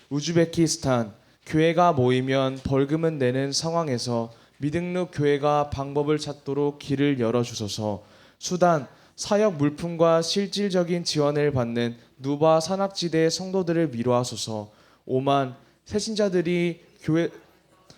우즈베키스탄 교회가 모이면 벌금은 내는 상황에서 미등록 교회가 방법을 찾도록 길을 열어주소서. 수단, 사역 물품과 실질적인 지원을 받는 누바 산악지대 성도들을 위로하소서. 오만, 새신자들이 교회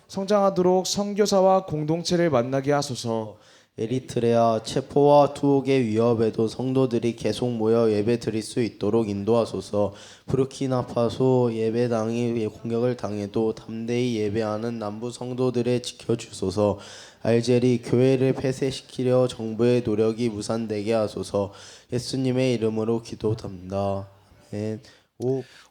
성장하도록 선교사와 공동체를 만나게 하소서. 에리트레아 체포와 투옥의 위협에도 성도들이 계속 모여 예배 드릴 수 있도록 인도하소서. 부르키나파소 예배당이 공격을 당해도 담대히 예배하는 남부 성도들을 지켜주소서. 알제리 교회를 폐쇄시키려 정부의 노력이 무산되게 하소서. 예수님의 이름으로 기도합니다. 아멘.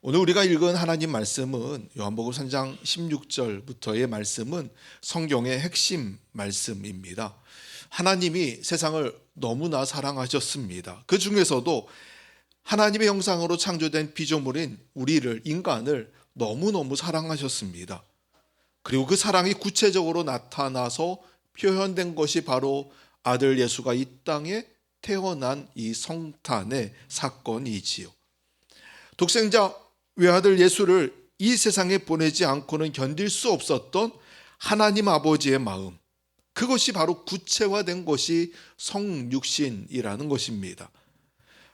오늘 우리가 읽은 하나님 말씀은 요한복음 3장 16절부터의 말씀은 성경의 핵심 말씀입니다. 하나님이 세상을 너무나 사랑하셨습니다. 그 중에서도 하나님의 형상으로 창조된 피조물인 우리를, 인간을 너무너무 사랑하셨습니다. 그리고 그 사랑이 구체적으로 나타나서 표현된 것이 바로 아들 예수가 이 땅에 태어난 이 성탄의 사건이지요. 독생자 외아들 예수를 이 세상에 보내지 않고는 견딜 수 없었던 하나님 아버지의 마음, 그것이 바로 구체화된 것이 성육신이라는 것입니다.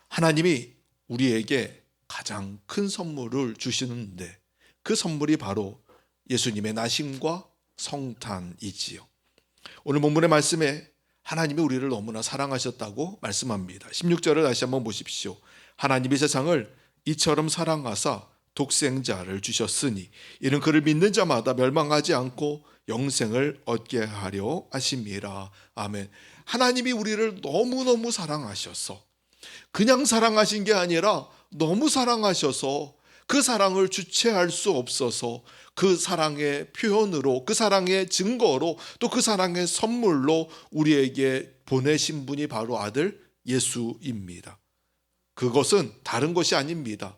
하나님이 우리에게 가장 큰 선물을 주시는데 그 선물이 바로 예수님의 나심과 성탄이지요. 오늘 본문의 말씀에 하나님이 우리를 너무나 사랑하셨다고 말씀합니다. 16절을 다시 한번 보십시오. 하나님이 세상을 이처럼 사랑하사 독생자를 주셨으니 이는 그를 믿는 자마다 멸망하지 않고 영생을 얻게 하려 하심이라. 아멘. 하나님이 우리를 너무너무 사랑하셔서 그냥 사랑하신 게 아니라 너무 사랑하셔서 그 사랑을 주체할 수 없어서 그 사랑의 표현으로, 그 사랑의 증거로, 또 그 사랑의 선물로 우리에게 보내신 분이 바로 아들 예수입니다. 그것은 다른 것이 아닙니다.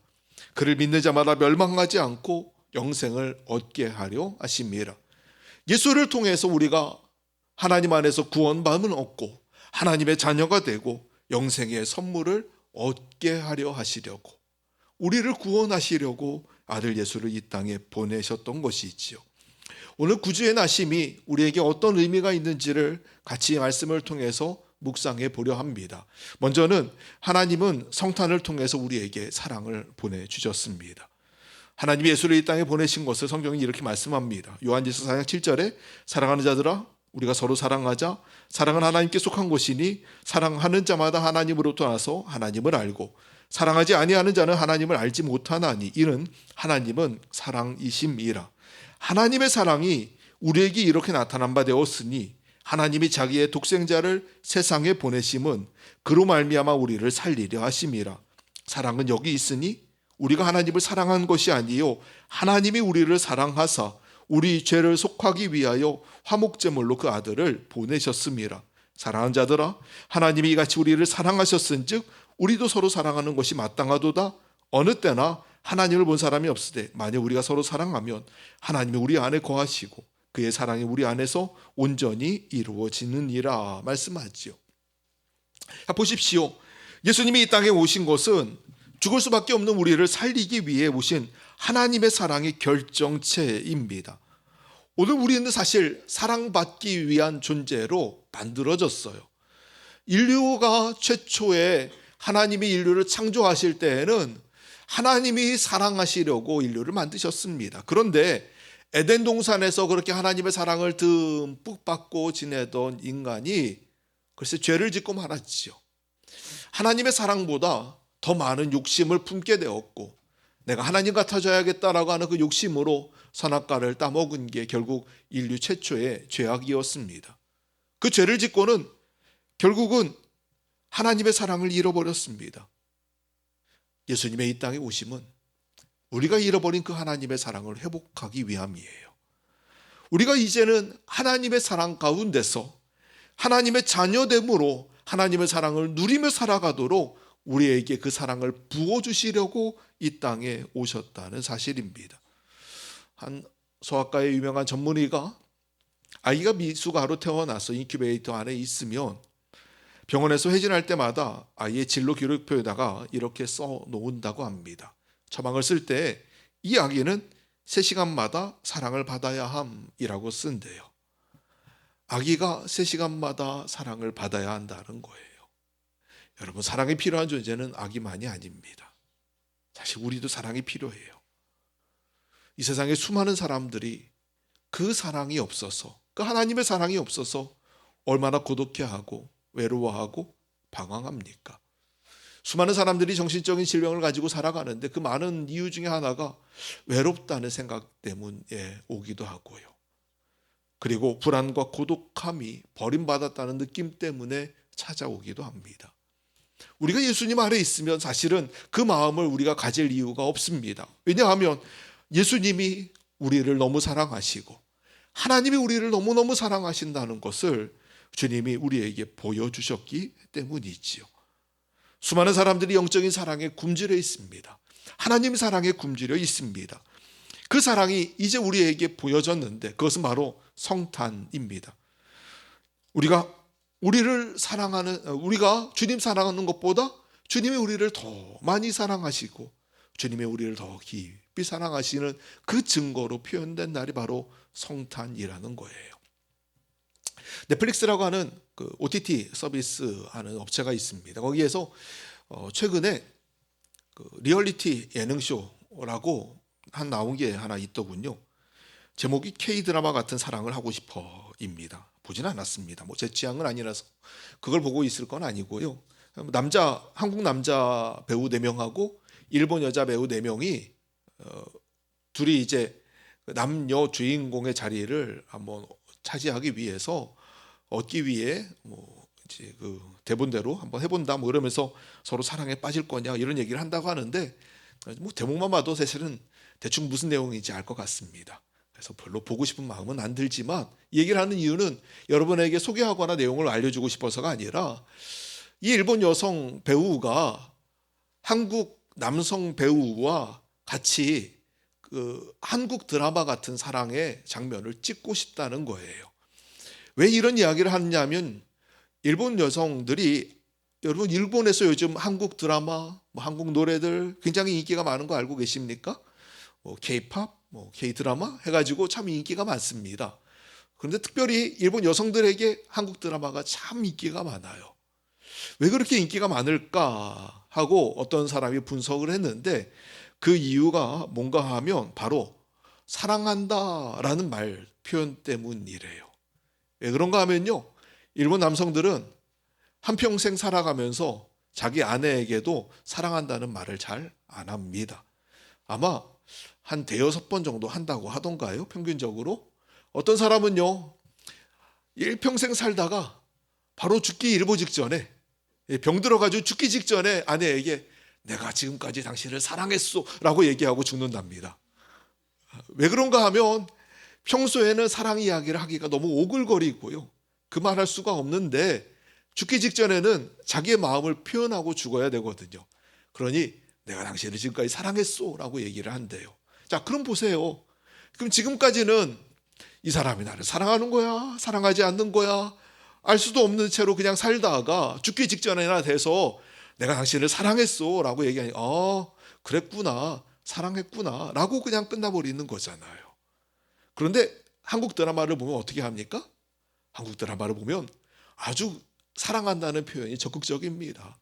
그를 믿는 자마다 멸망하지 않고 영생을 얻게 하려 하심이라. 예수를 통해서 우리가 하나님 안에서 구원받음을 얻고 하나님의 자녀가 되고 영생의 선물을 얻게 하려 하시려고, 우리를 구원하시려고 아들 예수를 이 땅에 보내셨던 것이지요. 오늘 구주의 나심이 우리에게 어떤 의미가 있는지를 같이 말씀을 통해서 묵상해 보려 합니다. 먼저는 하나님은 성탄을 통해서 우리에게 사랑을 보내주셨습니다. 하나님이 예수를 이 땅에 보내신 것을 성경이 이렇게 말씀합니다. 요한일서 4장 7절에 사랑하는 자들아 우리가 서로 사랑하자. 사랑은 하나님께 속한 것이니 사랑하는 자마다 하나님으로부터 나서 하나님을 알고 사랑하지 아니하는 자는 하나님을 알지 못하나니 이는 하나님은 사랑이심이라. 하나님의 사랑이 우리에게 이렇게 나타난 바 되었으니 하나님이 자기의 독생자를 세상에 보내심은 그로 말미암아 우리를 살리려 하심이라. 사랑은 여기 있으니 우리가 하나님을 사랑한 것이 아니요 하나님이 우리를 사랑하사 우리 죄를 속하기 위하여 화목제물로 그 아들을 보내셨음이라. 사랑하는 자들아 하나님이 이같이 우리를 사랑하셨은즉 우리도 서로 사랑하는 것이 마땅하도다. 어느 때나 하나님을 본 사람이 없으되 만약 우리가 서로 사랑하면 하나님이 우리 안에 거하시고 그의 사랑이 우리 안에서 온전히 이루어지느니라 말씀하지요. 보십시오. 예수님이 이 땅에 오신 것은 죽을 수밖에 없는 우리를 살리기 위해 오신 하나님의 사랑의 결정체입니다. 오늘 우리는 사실 사랑받기 위한 존재로 만들어졌어요. 인류가 최초에 하나님이 인류를 창조하실 때에는 하나님이 사랑하시려고 인류를 만드셨습니다. 그런데 에덴 동산에서 그렇게 하나님의 사랑을 듬뿍 받고 지내던 인간이 글쎄 죄를 짓고 말았지요. 하나님의 사랑보다 더 많은 욕심을 품게 되었고 내가 하나님 같아져야겠다라고 하는 그 욕심으로 선악과를 따먹은 게 결국 인류 최초의 죄악이었습니다. 그 죄를 짓고는 결국은 하나님의 사랑을 잃어버렸습니다. 예수님의 이 땅에 오심은 우리가 잃어버린 그 하나님의 사랑을 회복하기 위함이에요. 우리가 이제는 하나님의 사랑 가운데서 하나님의 자녀됨으로 하나님의 사랑을 누리며 살아가도록 우리에게 그 사랑을 부어주시려고 이 땅에 오셨다는 사실입니다. 한 소아과의 유명한 전문의가 아이가 미숙아로 태어나서 인큐베이터 안에 있으면 병원에서 회진할 때마다 아이의 진로 기록표에다가 이렇게 써 놓는다고 합니다. 처방을 쓸 때 이 아기는 세 시간마다 사랑을 받아야 함이라고 쓴대요. 아기가 세 시간마다 사랑을 받아야 한다는 거예요. 여러분, 사랑이 필요한 존재는 아기만이 아닙니다. 사실 우리도 사랑이 필요해요. 이 세상에 수많은 사람들이 그 사랑이 없어서, 그 하나님의 사랑이 없어서 얼마나 고독해하고 외로워하고 방황합니까? 수많은 사람들이 정신적인 질병을 가지고 살아가는데 그 많은 이유 중에 하나가 외롭다는 생각 때문에 오기도 하고요. 그리고 불안과 고독함이 버림받았다는 느낌 때문에 찾아오기도 합니다. 우리가 예수님 아래 있으면 사실은 그 마음을 우리가 가질 이유가 없습니다. 왜냐하면 예수님이 우리를 너무 사랑하시고 하나님이 우리를 너무너무 사랑하신다는 것을 주님이 우리에게 보여주셨기 때문이지요. 수많은 사람들이 영적인 사랑에 굶주려 있습니다. 하나님 사랑에 굶주려 있습니다. 그 사랑이 이제 우리에게 보여졌는데 그것은 바로 성탄입니다. 우리가 주님 사랑하는 것보다 주님이 우리를 더 많이 사랑하시고 주님이 우리를 더 깊이 사랑하시는 그 증거로 표현된 날이 바로 성탄이라는 거예요. 넷플릭스라고 하는 그 OTT 서비스 하는 업체가 있습니다. 거기에서 최근에 그 리얼리티 예능쇼라고 나온 게 하나 있더군요. 제목이 K-드라마 같은 사랑을 하고 싶어입니다. 보진 않았습니다. 제 취향은 아니라서 그걸 보고 있을 건 아니고요. 한국 남자 배우 4명하고 일본 여자 배우 4명이 둘이 이제 남녀 주인공의 자리를 한번 차지하기 위해서 얻기 위해 이제 그 대본대로 한번 해본다 이러면서 서로 사랑에 빠질 거냐 이런 얘기를 한다고 하는데 대목만 봐도 사실은 대충 무슨 내용인지 알 것 같습니다. 그래서 별로 보고 싶은 마음은 안 들지만 이 얘기를 하는 이유는 여러분에게 소개하거나 내용을 알려주고 싶어서가 아니라 이 일본 여성 배우가 한국 남성 배우와 같이 그 한국 드라마 같은 사랑의 장면을 찍고 싶다는 거예요. 왜 이런 이야기를 하느냐면 일본 여성들이 여러분 일본에서 요즘 한국 드라마, 한국 노래들 굉장히 인기가 많은 거 알고 계십니까? K-팝, K-드라마 해가지고 참 인기가 많습니다. 그런데 특별히 일본 여성들에게 한국 드라마가 참 인기가 많아요. 왜 그렇게 인기가 많을까 하고 어떤 사람이 분석을 했는데 그 이유가 뭔가 하면 바로 사랑한다라는 말 표현 때문이래요. 왜 그런가 하면요. 일본 남성들은 한평생 살아가면서 자기 아내에게도 사랑한다는 말을 잘 안 합니다. 아마 한 5-6번 정도 한다고 하던가요? 평균적으로. 어떤 사람은요. 일평생 살다가 바로 죽기 일보 직전에 병 들어가지고 죽기 직전에 아내에게 내가 지금까지 당신을 사랑했소 라고 얘기하고 죽는답니다. 왜 그런가 하면 평소에는 사랑 이야기를 하기가 너무 오글거리고요. 그 말할 수가 없는데 죽기 직전에는 자기의 마음을 표현하고 죽어야 되거든요. 그러니 내가 당신을 지금까지 사랑했소 라고 얘기를 한대요. 자, 그럼 보세요. 그럼 지금까지는 이 사람이 나를 사랑하는 거야? 사랑하지 않는 거야? 알 수도 없는 채로 그냥 살다가 죽기 직전에나 돼서 내가 당신을 사랑했어 라고 얘기하니 그랬구나, 사랑했구나 라고 그냥 끝나버리는 거잖아요. 그런데 한국 드라마를 보면 어떻게 합니까? 한국 드라마를 보면 아주 사랑한다는 표현이 적극적입니다.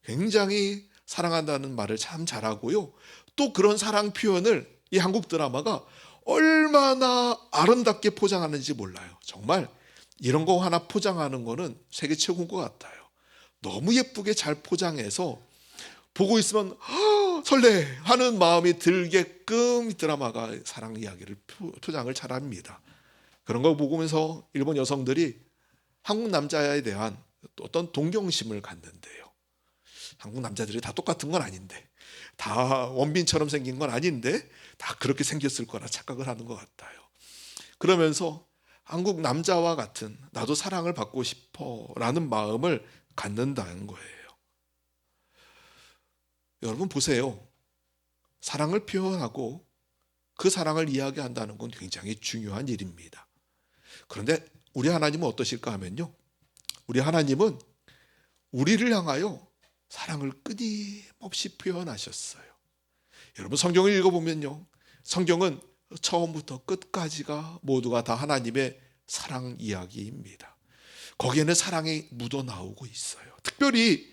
굉장히 사랑한다는 말을 참 잘하고요. 또 그런 사랑 표현을 이 한국 드라마가 얼마나 아름답게 포장하는지 몰라요. 정말 이런 거 하나 포장하는 거는 세계 최고인 것 같아요. 너무 예쁘게 잘 포장해서 보고 있으면 설레 하는 마음이 들게끔 드라마가 사랑 이야기를 포장을 잘합니다. 그런 걸 보면서 일본 여성들이 한국 남자에 대한 어떤 동경심을 갖는데요. 한국 남자들이 다 똑같은 건 아닌데, 다 원빈처럼 생긴 건 아닌데 다 그렇게 생겼을 거라 착각을 하는 것 같아요. 그러면서 한국 남자와 같은 나도 사랑을 받고 싶어라는 마음을 갖는다는 거예요. 여러분 보세요. 사랑을 표현하고 그 사랑을 이야기한다는 건 굉장히 중요한 일입니다. 그런데 우리 하나님은 어떠실까 하면요. 우리 하나님은 우리를 향하여 사랑을 끊임없이 표현하셨어요. 여러분 성경을 읽어보면요. 성경은 처음부터 끝까지가 모두가 다 하나님의 사랑 이야기입니다. 거기에는 사랑이 묻어 나오고 있어요. 특별히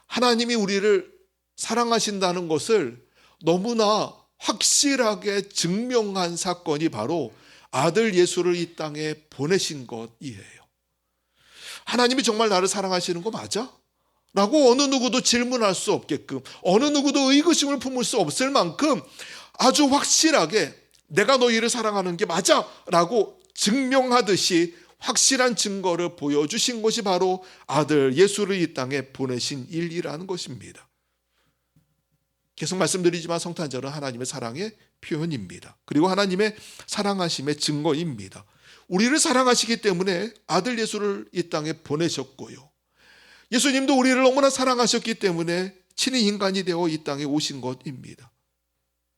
하나님이 우리를 사랑하신다는 것을 너무나 확실하게 증명한 사건이 바로 아들 예수를 이 땅에 보내신 것이에요. 하나님이 정말 나를 사랑하시는 거 맞아? 라고 어느 누구도 질문할 수 없게끔, 어느 누구도 의구심을 품을 수 없을 만큼 아주 확실하게 내가 너희를 사랑하는 게 맞아 라고 증명하듯이 확실한 증거를 보여주신 것이 바로 아들 예수를 이 땅에 보내신 일이라는 것입니다. 계속 말씀드리지만 성탄절은 하나님의 사랑의 표현입니다. 그리고 하나님의 사랑하심의 증거입니다. 우리를 사랑하시기 때문에 아들 예수를 이 땅에 보내셨고요. 예수님도 우리를 너무나 사랑하셨기 때문에 친히 인간이 되어 이 땅에 오신 것입니다.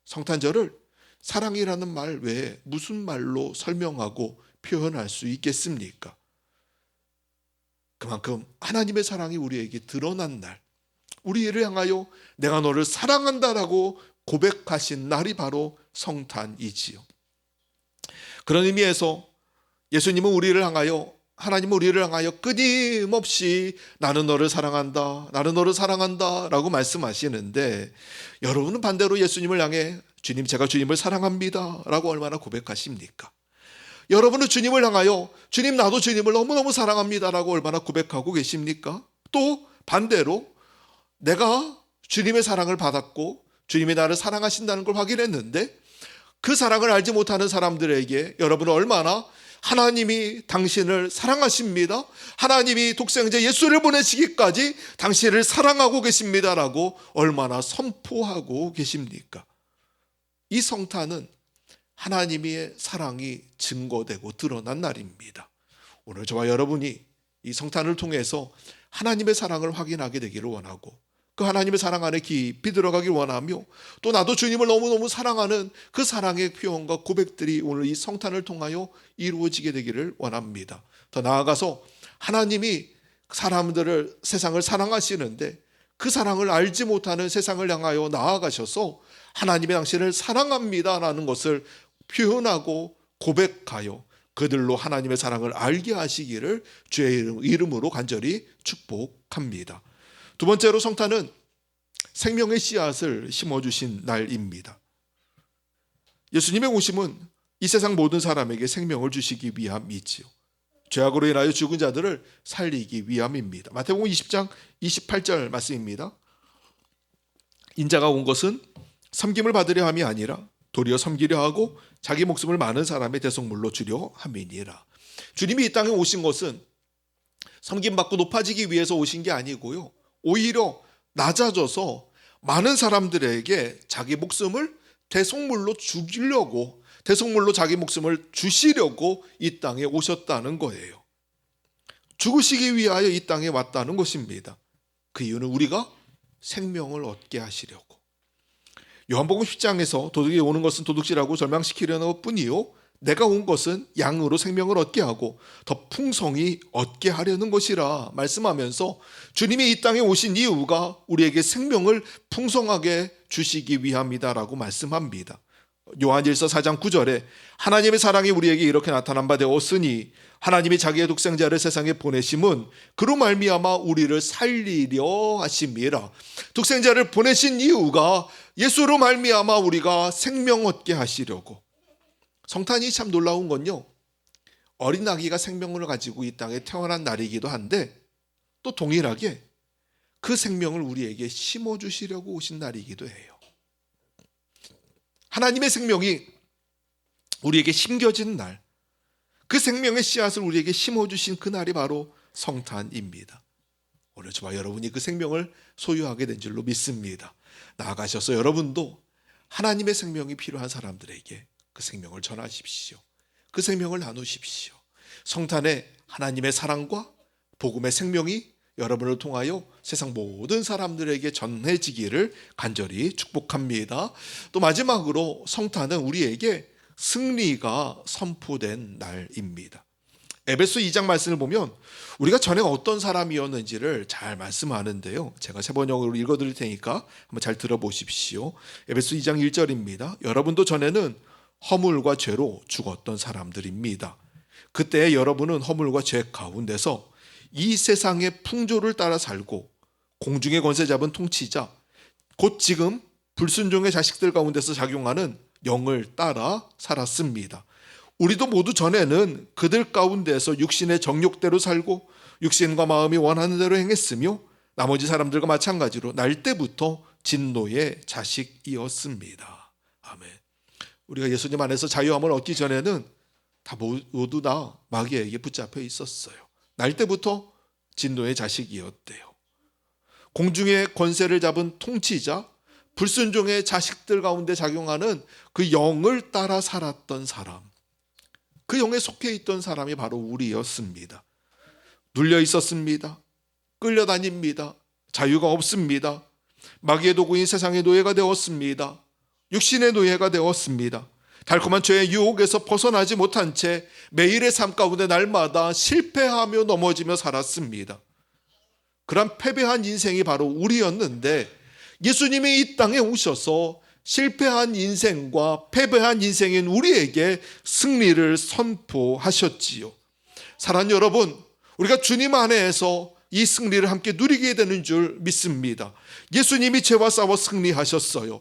성탄절을 사랑이라는 말 외에 무슨 말로 설명하고 표현할 수 있겠습니까? 그만큼 하나님의 사랑이 우리에게 드러난 날, 우리를 향하여 내가 너를 사랑한다라고 고백하신 날이 바로 성탄이지요. 그런 의미에서 예수님은 우리를 향하여, 하나님은 우리를 향하여 끊임없이 나는 너를 사랑한다, 나는 너를 사랑한다 라고 말씀하시는데, 여러분은 반대로 예수님을 향해 주님, 제가 주님을 사랑합니다 라고 얼마나 고백하십니까? 여러분은 주님을 향하여 주님, 나도 주님을 너무너무 사랑합니다 라고 얼마나 고백하고 계십니까? 또 반대로 내가 주님의 사랑을 받았고 주님이 나를 사랑하신다는 걸 확인했는데 그 사랑을 알지 못하는 사람들에게 여러분은 얼마나 하나님이 당신을 사랑하십니다, 하나님이 독생자 예수를 보내시기까지 당신을 사랑하고 계십니다라고 얼마나 선포하고 계십니까? 이 성탄은 하나님의 사랑이 증거되고 드러난 날입니다. 오늘 저와 여러분이 이 성탄을 통해서 하나님의 사랑을 확인하게 되기를 원하고 그 하나님의 사랑 안에 깊이 들어가길 원하며 또 나도 주님을 너무너무 사랑하는 그 사랑의 표현과 고백들이 오늘 이 성탄을 통하여 이루어지게 되기를 원합니다. 더 나아가서 하나님이 사람들을, 세상을 사랑하시는데 그 사랑을 알지 못하는 세상을 향하여 나아가셔서 하나님의 당신을 사랑합니다라는 것을 표현하고 고백하여 그들로 하나님의 사랑을 알게 하시기를 주의 이름으로 간절히 축복합니다. 두 번째로 성탄은 생명의 씨앗을 심어주신 날입니다. 예수님의 오심은 이 세상 모든 사람에게 생명을 주시기 위함이지요. 죄악으로 인하여 죽은 자들을 살리기 위함입니다. 마태복음 20장 28절 말씀입니다. 인자가 온 것은 섬김을 받으려 함이 아니라 도리어 섬기려 하고 자기 목숨을 많은 사람의 대속물로 주려 함이니라. 주님이 이 땅에 오신 것은 섬김받고 높아지기 위해서 오신 게 아니고요, 오히려 낮아져서 많은 사람들에게 자기 목숨을 대속물로 주려고, 대속물로 자기 목숨을 주시려고 이 땅에 오셨다는 거예요. 죽으시기 위하여 이 땅에 왔다는 것입니다. 그 이유는 우리가 생명을 얻게 하시려고. 요한복음 10장에서 도둑이 오는 것은 도둑질하고 절망시키려는 것뿐이요 내가 온 것은 양으로 생명을 얻게 하고 더 풍성히 얻게 하려는 것이라 말씀하면서 주님이 이 땅에 오신 이유가 우리에게 생명을 풍성하게 주시기 위함이다라고 말씀합니다. 요한일서 4장 9절에 하나님의 사랑이 우리에게 이렇게 나타난 바 되었으니 하나님이 자기의 독생자를 세상에 보내심은 그로 말미암아 우리를 살리려 하심이라. 독생자를 보내신 이유가 예수로 말미암아 우리가 생명 얻게 하시려고. 성탄이 참 놀라운 건요, 어린 아기가 생명을 가지고 이 땅에 태어난 날이기도 한데 또 동일하게 그 생명을 우리에게 심어주시려고 오신 날이기도 해요. 하나님의 생명이 우리에게 심겨진 날, 그 생명의 씨앗을 우리에게 심어주신 그 날이 바로 성탄입니다. 오늘 저와 여러분이 그 생명을 소유하게 된 줄로 믿습니다. 나아가셔서 여러분도 하나님의 생명이 필요한 사람들에게 그 생명을 전하십시오. 그 생명을 나누십시오. 성탄에 하나님의 사랑과 복음의 생명이 여러분을 통하여 세상 모든 사람들에게 전해지기를 간절히 축복합니다. 또 마지막으로 성탄은 우리에게 승리가 선포된 날입니다. 에베소 2장 말씀을 보면 우리가 전에 어떤 사람이었는지를 잘 말씀하는데요, 제가 세 번역으로 읽어드릴 테니까 한번 잘 들어보십시오. 에베소 2장 1절입니다. 여러분도 전에는 허물과 죄로 죽었던 사람들입니다. 그때 여러분은 허물과 죄 가운데서 이 세상의 풍조를 따라 살고 공중의 권세 잡은 통치자, 곧 지금 불순종의 자식들 가운데서 작용하는 영을 따라 살았습니다. 우리도 모두 전에는 그들 가운데서 육신의 정욕대로 살고 육신과 마음이 원하는 대로 행했으며 나머지 사람들과 마찬가지로 날 때부터 진노의 자식이었습니다. 아멘. 우리가 예수님 안에서 자유함을 얻기 전에는 다 모두 다 마귀에게 붙잡혀 있었어요. 날 때부터 진노의 자식이었대요. 공중의 권세를 잡은 통치자, 불순종의 자식들 가운데 작용하는 그 영을 따라 살았던 사람, 그 영에 속해 있던 사람이 바로 우리였습니다. 눌려 있었습니다. 끌려다닙니다. 자유가 없습니다. 마귀의 도구인 세상의 노예가 되었습니다. 육신의 노예가 되었습니다. 달콤한 죄의 유혹에서 벗어나지 못한 채 매일의 삶 가운데 날마다 실패하며 넘어지며 살았습니다. 그런 패배한 인생이 바로 우리였는데 예수님이 이 땅에 오셔서 실패한 인생과 패배한 인생인 우리에게 승리를 선포하셨지요. 사랑하는 여러분, 우리가 주님 안에서 이 승리를 함께 누리게 되는 줄 믿습니다. 예수님이 죄와 싸워 승리하셨어요.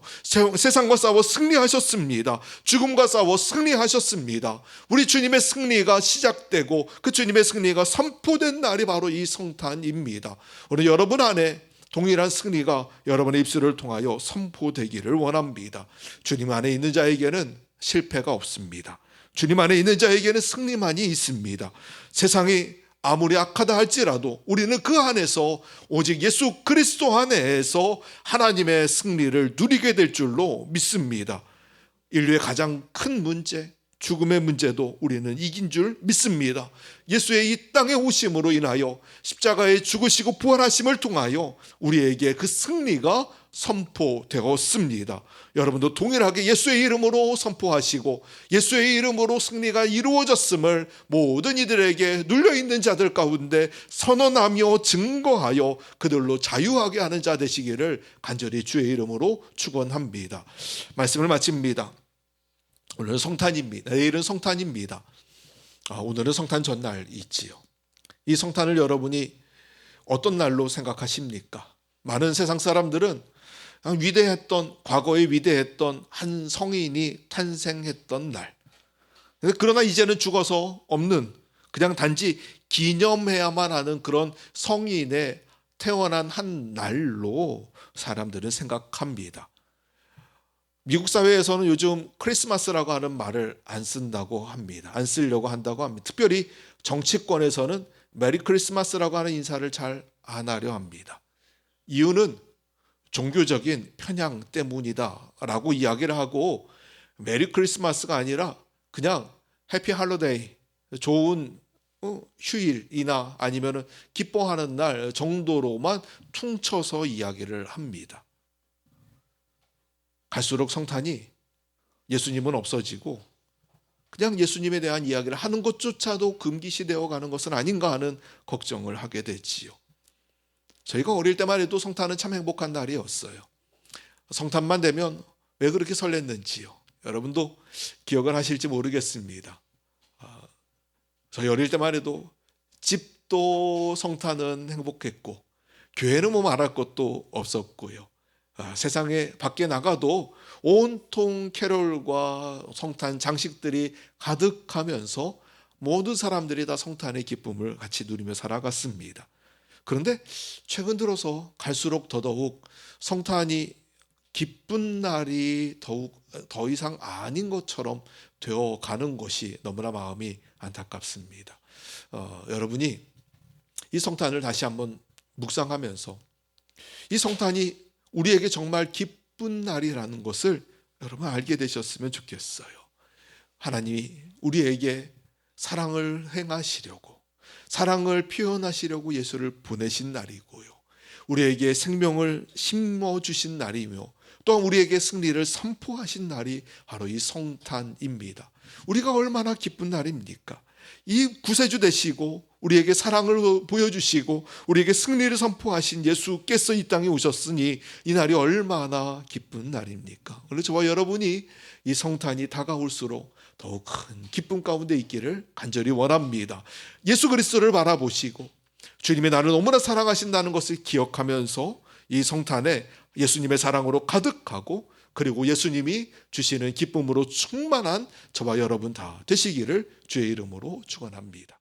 세상과 싸워 승리하셨습니다. 죽음과 싸워 승리하셨습니다. 우리 주님의 승리가 시작되고 그 주님의 승리가 선포된 날이 바로 이 성탄입니다. 오늘 여러분 안에 동일한 승리가 여러분의 입술을 통하여 선포되기를 원합니다. 주님 안에 있는 자에게는 실패가 없습니다. 주님 안에 있는 자에게는 승리만이 있습니다. 세상이 아무리 악하다 할지라도 우리는 그 안에서 오직 예수 그리스도 안에서 하나님의 승리를 누리게 될 줄로 믿습니다. 인류의 가장 큰 문제, 죽음의 문제도 우리는 이긴 줄 믿습니다. 예수의 이 땅에 오심으로 인하여 십자가에 죽으시고 부활하심을 통하여 우리에게 그 승리가 선포되었습니다. 여러분도 동일하게 예수의 이름으로 선포하시고 예수의 이름으로 승리가 이루어졌음을 모든 이들에게 눌려있는 자들 가운데 선언하며 증거하여 그들로 자유하게 하는 자 되시기를 간절히 주의 이름으로 축원합니다. 말씀을 마칩니다. 오늘은 성탄입니다. 내일은 성탄입니다. 오늘은 성탄 전날이지요. 이 성탄을 여러분이 어떤 날로 생각하십니까? 많은 세상 사람들은 위대했던, 과거에 위대했던 한 성인이 탄생했던 날. 그러나 이제는 죽어서 없는, 그냥 단지 기념해야만 하는 그런 성인의 태어난 한 날로 사람들은 생각합니다. 미국 사회에서는 요즘 크리스마스라고 하는 말을 안 쓴다고 합니다. 안 쓰려고 한다고 합니다. 특별히 정치권에서는 메리 크리스마스라고 하는 인사를 잘 안 하려 합니다. 이유는 종교적인 편향 때문이다라고 이야기를 하고 메리 크리스마스가 아니라 그냥 해피 할로데이, 좋은 휴일이나 아니면 기뻐하는 날 정도로만 퉁쳐서 이야기를 합니다. 갈수록 성탄이 예수님은 없어지고 그냥 예수님에 대한 이야기를 하는 것조차도 금기시되어 가는 것은 아닌가 하는 걱정을 하게 되지요. 저희가 어릴 때만 해도 성탄은 참 행복한 날이었어요. 성탄만 되면 왜 그렇게 설렜는지요. 여러분도 기억을 하실지 모르겠습니다. 저희 어릴 때만 해도 집도 성탄은 행복했고 교회는 뭐 말할 것도 없었고요. 세상에 밖에 나가도 온통 캐롤과 성탄 장식들이 가득하면서 모든 사람들이 다 성탄의 기쁨을 같이 누리며 살아갔습니다. 그런데 최근 들어서 갈수록 더더욱 성탄이 기쁜 날이 더 이상 아닌 것처럼 되어가는 것이 너무나 마음이 안타깝습니다. 여러분이 이 성탄을 다시 한번 묵상하면서 이 성탄이 우리에게 정말 기쁜 날이라는 것을 여러분 알게 되셨으면 좋겠어요. 하나님이 우리에게 사랑을 행하시려고, 사랑을 표현하시려고 예수를 보내신 날이고요. 우리에게 생명을 심어주신 날이며 또한 우리에게 승리를 선포하신 날이 바로 이 성탄입니다. 우리가 얼마나 기쁜 날입니까? 이 구세주 되시고 우리에게 사랑을 보여주시고 우리에게 승리를 선포하신 예수께서 이 땅에 오셨으니 이 날이 얼마나 기쁜 날입니까? 오늘 저와 여러분이 이 성탄이 다가올수록 더욱 큰 기쁨 가운데 있기를 간절히 원합니다. 예수 그리스도를 바라보시고 주님이 나를 너무나 사랑하신다는 것을 기억하면서 이 성탄에 예수님의 사랑으로 가득하고 그리고 예수님이 주시는 기쁨으로 충만한 저와 여러분 다 되시기를 주의 이름으로 축원합니다.